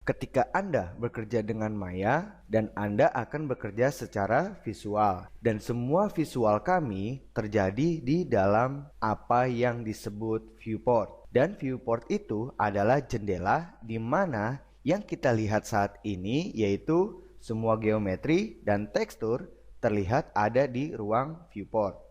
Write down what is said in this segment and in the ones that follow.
Ketika Anda bekerja dengan Maya dan Anda akan bekerja secara visual, dan semua visual kami terjadi di dalam apa yang disebut viewport. Dan viewport itu adalah jendela di mana yang kita lihat saat ini yaitu semua geometri dan tekstur terlihat ada di ruang viewport.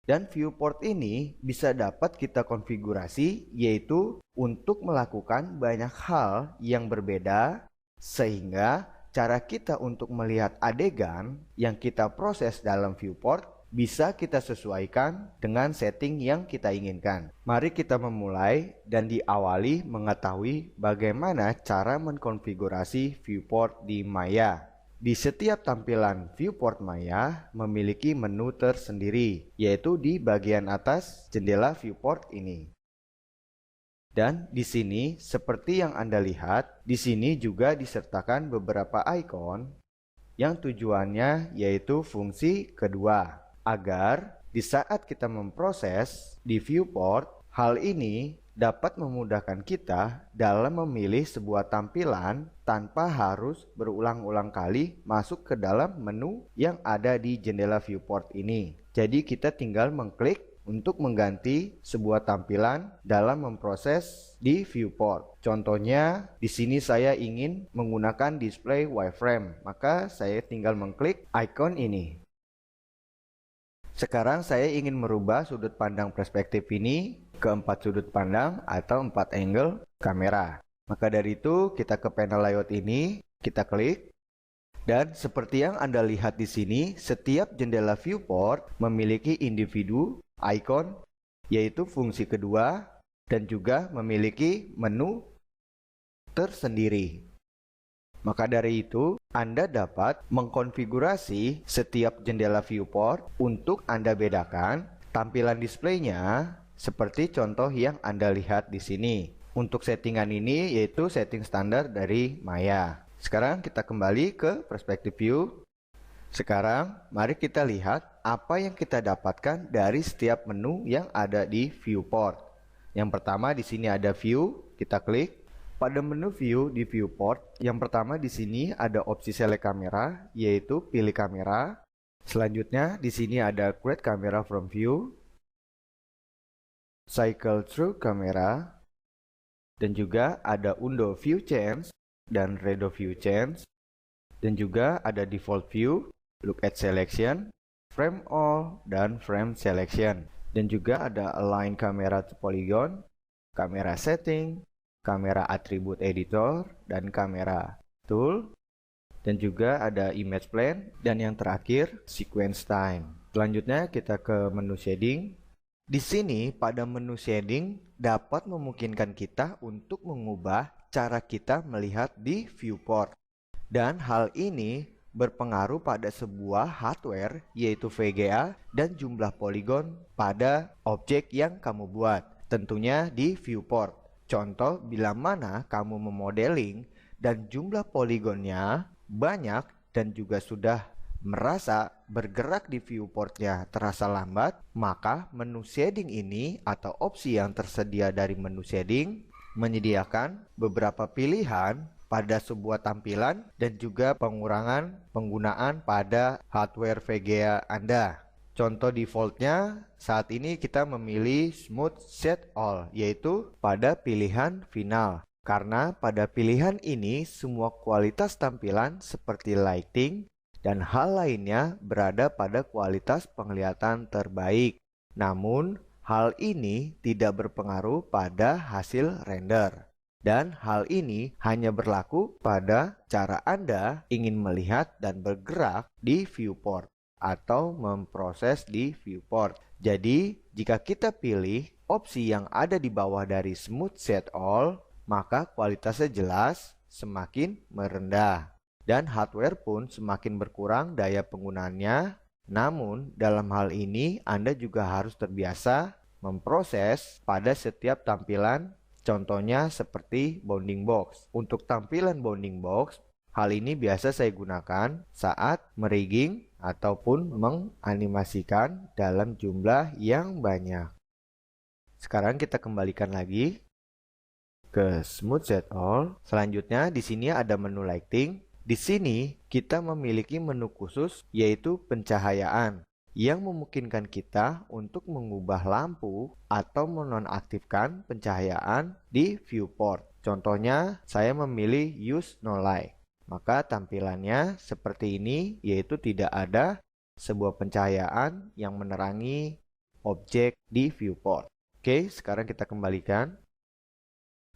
Dan viewport ini bisa dapat kita konfigurasi yaitu untuk melakukan banyak hal yang berbeda sehingga cara kita untuk melihat adegan yang kita proses dalam viewport bisa kita sesuaikan dengan setting yang kita inginkan. Mari kita memulai dan diawali mengetahui bagaimana cara mengkonfigurasi viewport di Maya. Di setiap tampilan viewport Maya memiliki menu tersendiri, yaitu di bagian atas jendela viewport ini. Dan di sini, seperti yang Anda lihat, di sini juga disertakan beberapa ikon yang tujuannya yaitu fungsi kedua, agar di saat kita memproses di viewport, hal ini dapat memudahkan kita dalam memilih sebuah tampilan tanpa harus berulang-ulang kali masuk ke dalam menu yang ada di jendela viewport ini. Jadi kita tinggal mengklik untuk mengganti sebuah tampilan dalam memproses di viewport. Contohnya, di sini saya ingin menggunakan display wireframe, maka saya tinggal mengklik icon ini. Sekarang saya ingin merubah sudut pandang perspektif ini ke 4 sudut pandang atau 4 angle kamera. Maka dari itu kita ke panel layout ini, kita klik. Dan seperti yang Anda lihat di sini, setiap jendela viewport memiliki individu icon yaitu fungsi kedua dan juga memiliki menu tersendiri. Maka dari itu, Anda dapat mengkonfigurasi setiap jendela viewport untuk Anda bedakan tampilan displaynya seperti contoh yang Anda lihat di sini. Untuk settingan ini yaitu setting standar dari Maya. Sekarang kita kembali ke perspective view. Sekarang mari kita lihat apa yang kita dapatkan dari setiap menu yang ada di viewport. Yang pertama di sini ada view, kita klik. Pada menu view di viewport, yang pertama di sini ada opsi select kamera, yaitu pilih kamera. Selanjutnya di sini ada create camera from view, cycle through camera, dan juga ada undo view change dan redo view change, dan juga ada default view, look at selection, frame all, dan frame selection, dan juga ada align camera to polygon, kamera setting, kamera attribute editor, dan kamera tool, dan juga ada image plane, dan yang terakhir sequence time. Selanjutnya kita ke menu shading. Di sini pada menu shading dapat memungkinkan kita untuk mengubah cara kita melihat di viewport. Dan hal ini berpengaruh pada sebuah hardware yaitu VGA dan jumlah poligon pada objek yang kamu buat. Tentunya di viewport. Contoh, bila mana kamu memodeling dan jumlah poligonnya banyak dan juga sudah merasa bergerak di viewportnya terasa lambat, maka menu shading ini atau opsi yang tersedia dari menu shading menyediakan beberapa pilihan pada sebuah tampilan dan juga pengurangan penggunaan pada hardware VGA Anda. Contoh defaultnya saat ini kita memilih Smooth Set All, yaitu pada pilihan final. Karena pada pilihan ini semua kualitas tampilan seperti lighting dan hal lainnya berada pada kualitas penglihatan terbaik. Namun, hal ini tidak berpengaruh pada hasil render. Dan hal ini hanya berlaku pada cara Anda ingin melihat dan bergerak di viewport atau memproses di viewport. Jadi, jika kita pilih opsi yang ada di bawah dari Smooth Set All, maka kualitasnya jelas semakin merendah. Dan hardware pun semakin berkurang daya penggunaannya. Namun, dalam hal ini Anda juga harus terbiasa memproses pada setiap tampilan. Contohnya seperti bounding box. Untuk tampilan bounding box, hal ini biasa saya gunakan saat merigging ataupun menganimasikan dalam jumlah yang banyak. Sekarang kita kembalikan lagi ke Smooth Set All. Selanjutnya di sini ada menu Lighting. Di sini kita memiliki menu khusus yaitu pencahayaan yang memungkinkan kita untuk mengubah lampu atau menonaktifkan pencahayaan di viewport. Contohnya saya memilih Use No Light. Maka tampilannya seperti ini, yaitu tidak ada sebuah pencahayaan yang menerangi objek di viewport. Oke, sekarang kita kembalikan.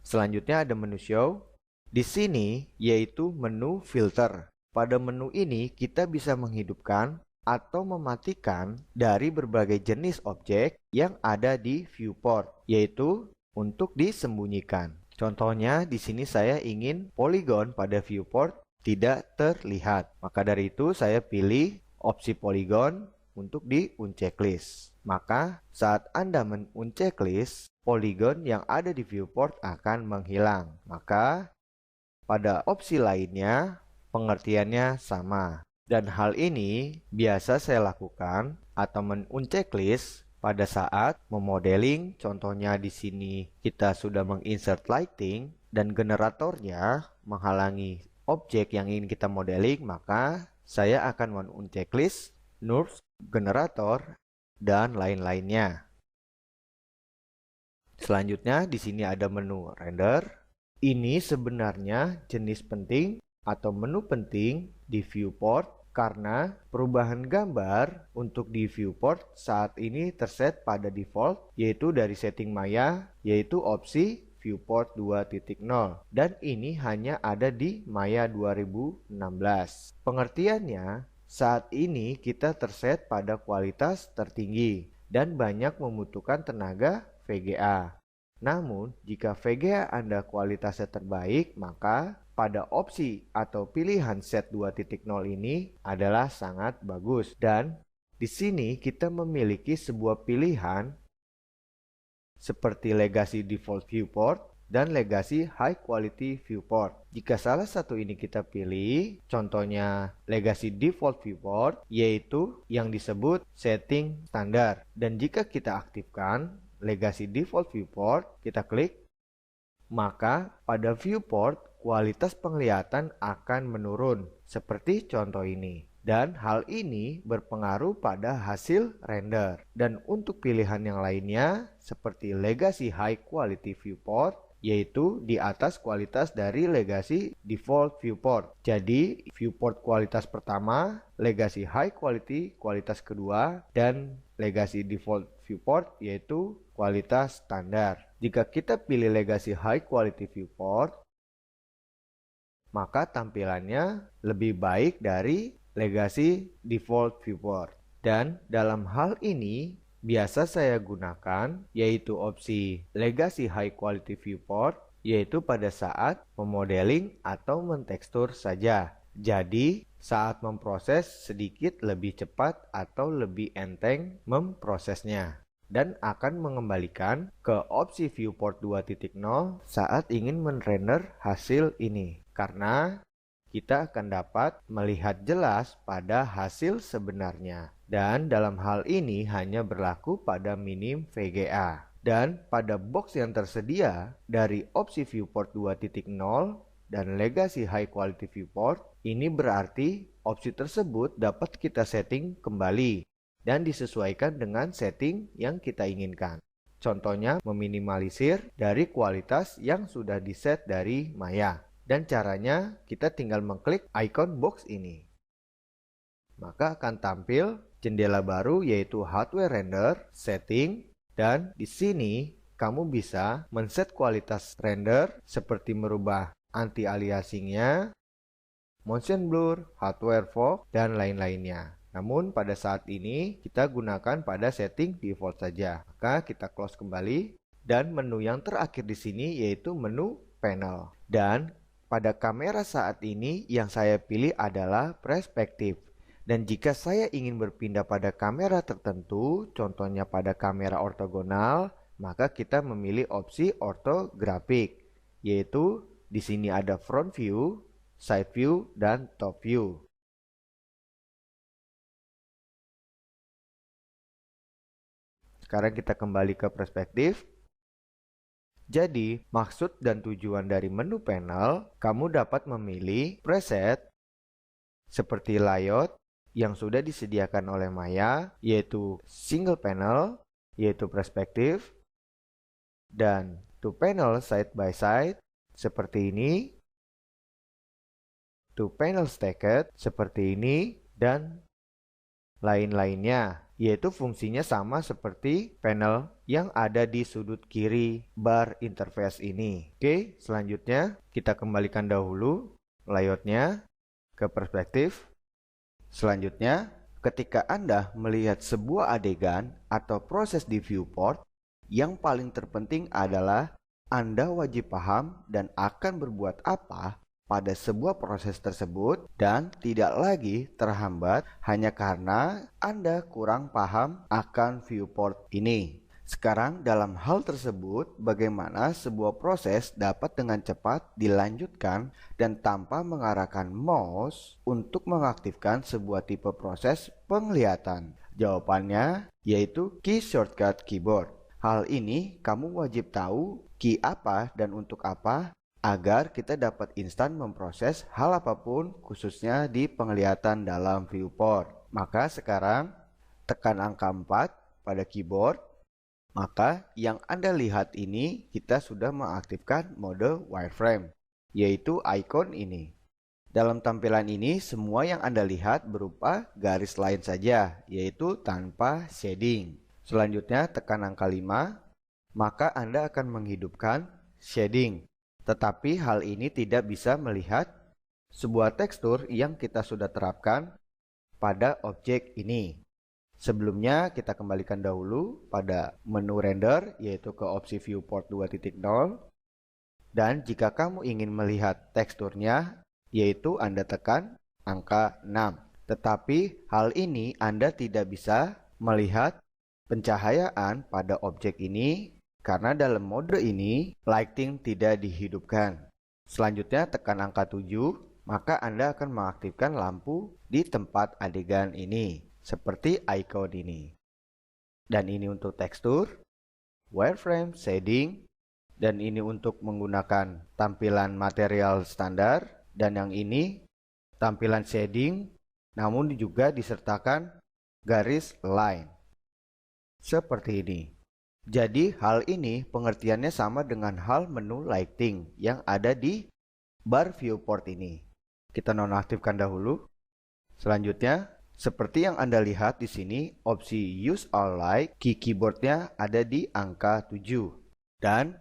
Selanjutnya ada menu Show. Di sini yaitu menu Filter. Pada menu ini kita bisa menghidupkan atau mematikan dari berbagai jenis objek yang ada di viewport, yaitu untuk disembunyikan. Contohnya di sini saya ingin poligon pada viewport tidak terlihat. Maka dari itu saya pilih opsi poligon untuk di unchecklist. Maka saat Anda men-unchecklist, poligon yang ada di viewport akan menghilang. Maka pada opsi lainnya pengertiannya sama. Dan hal ini biasa saya lakukan atau men-unchecklist pada saat memodeling. Contohnya di sini kita sudah menginsert lighting dan generatornya menghalangi objek yang ingin kita modeling, maka saya akan men-unchecklist NURBS, generator, dan lain-lainnya. Selanjutnya di sini ada menu render. Ini sebenarnya jenis penting atau menu penting di viewport karena perubahan gambar untuk di viewport saat ini terset pada default, yaitu dari setting Maya, yaitu opsi viewport 2.0, dan ini hanya ada di Maya 2016. Pengertiannya, saat ini kita terset pada kualitas tertinggi dan banyak membutuhkan tenaga VGA. Namun, jika VGA Anda kualitasnya terbaik, maka pada opsi atau pilihan set 2.0 ini adalah sangat bagus. Dan di sini kita memiliki sebuah pilihan seperti Legacy Default Viewport dan Legacy High Quality Viewport. Jika salah satu ini kita pilih, contohnya Legacy Default Viewport, yaitu yang disebut setting standar. Dan jika kita aktifkan Legacy Default Viewport, kita klik, maka pada viewport kualitas penglihatan akan menurun seperti contoh ini. Dan hal ini berpengaruh pada hasil render. Dan untuk pilihan yang lainnya seperti Legacy High Quality Viewport, yaitu di atas kualitas dari Legacy Default Viewport. Jadi viewport kualitas pertama, Legacy High Quality kualitas kedua, dan Legacy Default Viewport yaitu kualitas standar. Jika kita pilih Legacy High Quality Viewport, maka tampilannya lebih baik dari Legacy Default Viewport. Dan dalam hal ini biasa saya gunakan yaitu opsi Legacy High Quality Viewport, yaitu pada saat memodeling atau mentekstur saja. Jadi saat memproses sedikit lebih cepat atau lebih enteng memprosesnya, dan akan mengembalikan ke opsi viewport 2.0 saat ingin menrender hasil ini, karena kita akan dapat melihat jelas pada hasil sebenarnya. Dan dalam hal ini hanya berlaku pada minim VGA. Dan pada box yang tersedia dari opsi viewport 2.0 dan Legacy High Quality Viewport, ini berarti opsi tersebut dapat kita setting kembali dan disesuaikan dengan setting yang kita inginkan. Contohnya meminimalisir dari kualitas yang sudah diset dari Maya. Dan caranya kita tinggal mengklik icon box ini. Maka akan tampil jendela baru yaitu Hardware Render, Setting, dan di sini kamu bisa men-set kualitas render seperti merubah anti-aliasingnya, motion blur, hardware fog, dan lain-lainnya. Namun pada saat ini kita gunakan pada setting default saja. Maka kita close kembali dan menu yang terakhir di sini yaitu menu panel. Dan pada kamera saat ini yang saya pilih adalah perspektif. Dan jika saya ingin berpindah pada kamera tertentu, contohnya pada kamera ortogonal, maka kita memilih opsi ortografik, yaitu di sini ada front view, side view, dan top view. Sekarang kita kembali ke perspektif. Jadi, maksud dan tujuan dari menu panel, kamu dapat memilih preset seperti layout yang sudah disediakan oleh Maya, yaitu single panel, yaitu perspektif, dan two panel side by side, seperti ini, two panel stacked, seperti ini, dan lain-lainnya, yaitu fungsinya sama seperti panel yang ada di sudut kiri bar interface ini. Oke, selanjutnya kita kembalikan dahulu layoutnya ke perspektif. Selanjutnya, ketika Anda melihat sebuah adegan atau proses di viewport, yang paling terpenting adalah Anda wajib paham dan akan berbuat apa pada sebuah proses tersebut dan tidak lagi terhambat hanya karena Anda kurang paham akan viewport ini. Sekarang dalam hal tersebut, bagaimana sebuah proses dapat dengan cepat dilanjutkan dan tanpa mengarahkan mouse untuk mengaktifkan sebuah tipe proses penglihatan? Jawabannya yaitu key shortcut keyboard. Hal ini kamu wajib tahu key apa dan untuk apa agar kita dapat instan memproses hal apapun khususnya di penglihatan dalam viewport. Maka sekarang tekan angka 4 pada keyboard. Maka yang Anda lihat ini kita sudah mengaktifkan mode wireframe, yaitu icon ini. Dalam tampilan ini semua yang Anda lihat berupa garis line saja, yaitu tanpa shading. Selanjutnya tekan angka 5, maka Anda akan menghidupkan shading. Tetapi hal ini tidak bisa melihat sebuah tekstur yang kita sudah terapkan pada objek ini. Sebelumnya kita kembalikan dahulu pada menu render yaitu ke opsi viewport 2.0 dan jika kamu ingin melihat teksturnya yaitu Anda tekan angka 6. Tetapi hal ini Anda tidak bisa melihat pencahayaan pada objek ini karena dalam mode ini lighting tidak dihidupkan. Selanjutnya tekan angka 7, maka Anda akan mengaktifkan lampu di tempat adegan ini. Seperti icon ini. Dan ini untuk tekstur, wireframe, shading, dan ini untuk menggunakan tampilan material standar, dan yang ini tampilan shading, namun juga disertakan garis line. Seperti ini. Jadi hal ini pengertiannya sama dengan hal menu lighting yang ada di bar viewport ini. Kita nonaktifkan dahulu. Selanjutnya, seperti yang Anda lihat di sini, opsi Use All Light, key keyboardnya ada di angka 7. Dan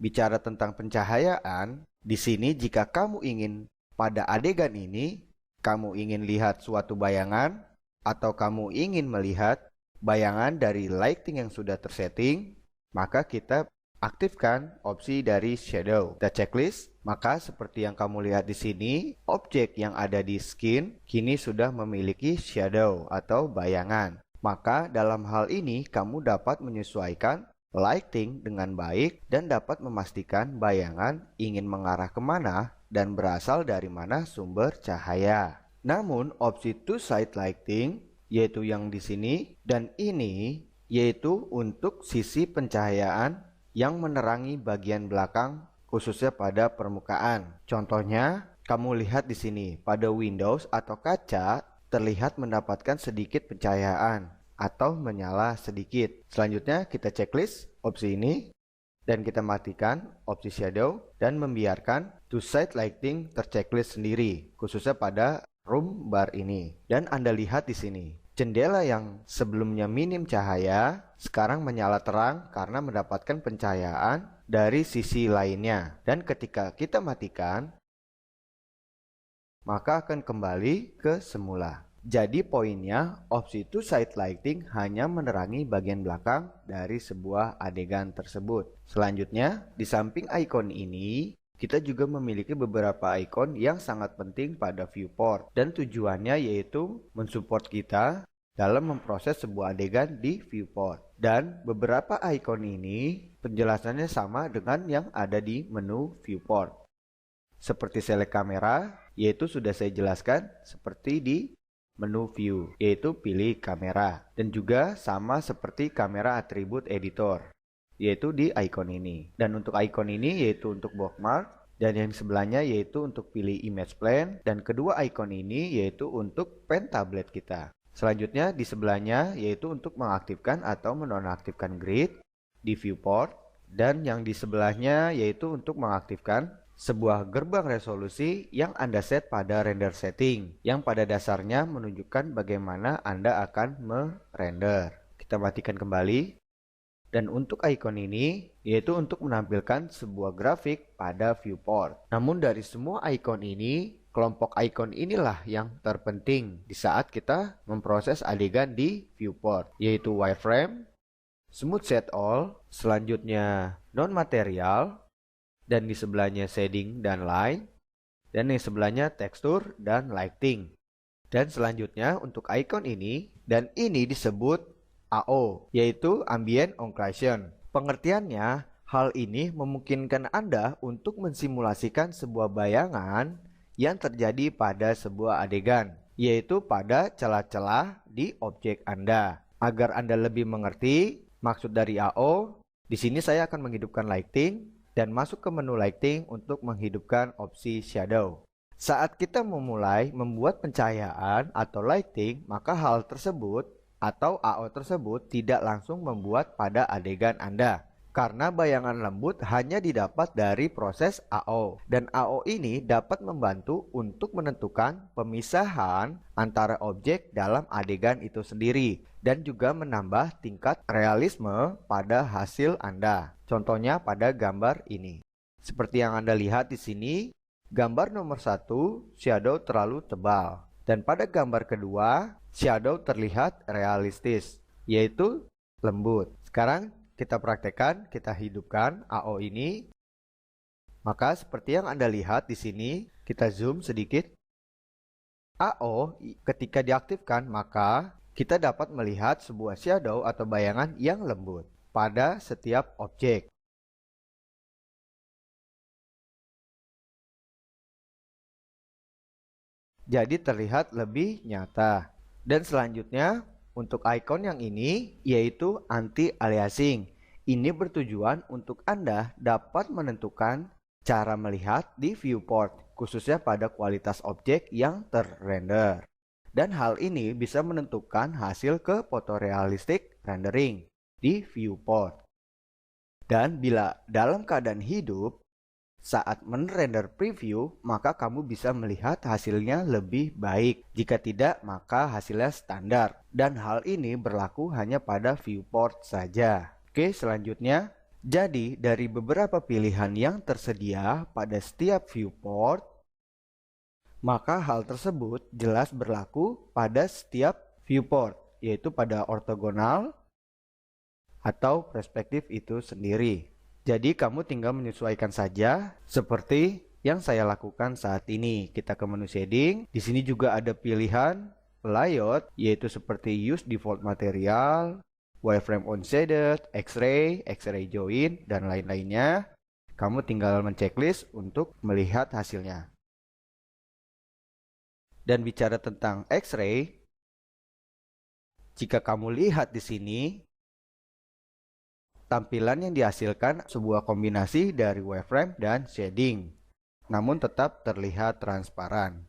bicara tentang pencahayaan, di sini jika kamu ingin pada adegan ini, kamu ingin lihat suatu bayangan, atau kamu ingin melihat bayangan dari lighting yang sudah tersetting, maka kita aktifkan opsi dari shadow. Kita checklist, maka seperti yang kamu lihat di sini, objek yang ada di skin kini sudah memiliki shadow atau bayangan. Maka dalam hal ini kamu dapat menyesuaikan lighting dengan baik dan dapat memastikan bayangan ingin mengarah kemana dan berasal dari mana sumber cahaya. Namun opsi two side lighting yaitu yang di sini dan ini yaitu untuk sisi pencahayaan yang menerangi bagian belakang khususnya pada permukaan. Contohnya, kamu lihat di sini pada Windows atau kaca terlihat mendapatkan sedikit pencahayaan atau menyala sedikit. Selanjutnya kita checklist opsi ini dan kita matikan opsi shadow dan membiarkan two side lighting terchecklist sendiri khususnya pada room bar ini. Dan Anda lihat di sini jendela yang sebelumnya minim cahaya sekarang menyala terang karena mendapatkan pencahayaan dari sisi lainnya. Dan ketika kita matikan, maka akan kembali ke semula. Jadi poinnya, opsi two side lighting hanya menerangi bagian belakang dari sebuah adegan tersebut. Selanjutnya, di samping icon ini, kita juga memiliki beberapa icon yang sangat penting pada viewport dan tujuannya yaitu mensupport kita dalam memproses sebuah adegan di viewport. Dan beberapa icon ini penjelasannya sama dengan yang ada di menu viewport. Seperti select kamera, yaitu sudah saya jelaskan seperti di menu view, yaitu pilih kamera. Dan juga sama seperti kamera atribut editor. yaitu di icon ini. Dan untuk icon ini yaitu untuk bookmark, dan yang sebelahnya yaitu untuk pilih image plane, dan kedua icon ini yaitu untuk pen tablet kita. Selanjutnya di sebelahnya yaitu untuk mengaktifkan atau menonaktifkan grid di viewport, dan yang di sebelahnya yaitu untuk mengaktifkan sebuah gerbang resolusi yang Anda set pada render setting, yang pada dasarnya menunjukkan bagaimana Anda akan merender. Kita matikan kembali. Dan untuk icon ini yaitu untuk menampilkan sebuah grafik pada viewport. Namun dari semua icon ini, kelompok icon inilah yang terpenting di saat kita memproses adegan di viewport, yaitu wireframe, smooth set all, selanjutnya non-material, dan di sebelahnya shading dan line, dan di sebelahnya tekstur dan lighting. Dan selanjutnya untuk icon ini, dan ini disebut AO, yaitu Ambient Occlusion. Pengertiannya, hal ini memungkinkan Anda untuk mensimulasikan sebuah bayangan yang terjadi pada sebuah adegan, yaitu pada celah-celah di objek Anda. Agar Anda lebih mengerti maksud dari AO, di sini saya akan menghidupkan lighting dan masuk ke menu lighting untuk menghidupkan opsi shadow. Saat kita memulai membuat pencahayaan atau lighting, maka hal tersebut atau AO tersebut tidak langsung membuat pada adegan Anda, karena bayangan lembut hanya didapat dari proses AO, dan AO ini dapat membantu untuk menentukan pemisahan antara objek dalam adegan itu sendiri dan juga menambah tingkat realisme pada hasil Anda. Contohnya pada gambar ini. Seperti yang Anda lihat di sini, gambar nomor 1 shadow terlalu tebal, dan pada gambar kedua shadow terlihat realistis, yaitu lembut. Sekarang kita praktekkan, kita hidupkan AO ini. Maka seperti yang Anda lihat di sini, kita zoom sedikit. AO ketika diaktifkan, maka kita dapat melihat sebuah shadow atau bayangan yang lembut pada setiap objek. Jadi terlihat lebih nyata. Dan selanjutnya untuk icon yang ini yaitu anti-aliasing. Ini bertujuan untuk Anda dapat menentukan cara melihat di viewport, khususnya pada kualitas objek yang terrender. Dan hal ini bisa menentukan hasil ke fotorealistic rendering di viewport. Dan bila dalam keadaan hidup, saat men-render preview, maka kamu bisa melihat hasilnya lebih baik. Jika tidak, maka hasilnya standar. Dan hal ini berlaku hanya pada viewport saja. Oke, selanjutnya. Jadi, dari beberapa pilihan yang tersedia pada setiap viewport, maka hal tersebut jelas berlaku pada setiap viewport, yaitu pada ortogonal atau perspektif itu sendiri. Jadi kamu tinggal menyesuaikan saja seperti yang saya lakukan saat ini. Kita ke menu shading. Di sini juga ada pilihan layout, yaitu seperti use default material, wireframe on shaded, X-ray, X-ray join, dan lain-lainnya. Kamu tinggal menceklis untuk melihat hasilnya. Dan bicara tentang X-ray, jika kamu lihat di sini, tampilan yang dihasilkan sebuah kombinasi dari wireframe dan shading, namun tetap terlihat transparan.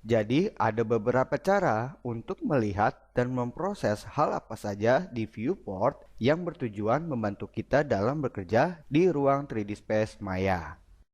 Jadi ada beberapa cara untuk melihat dan memproses hal apa saja di viewport yang bertujuan membantu kita dalam bekerja di ruang 3D Space Maya.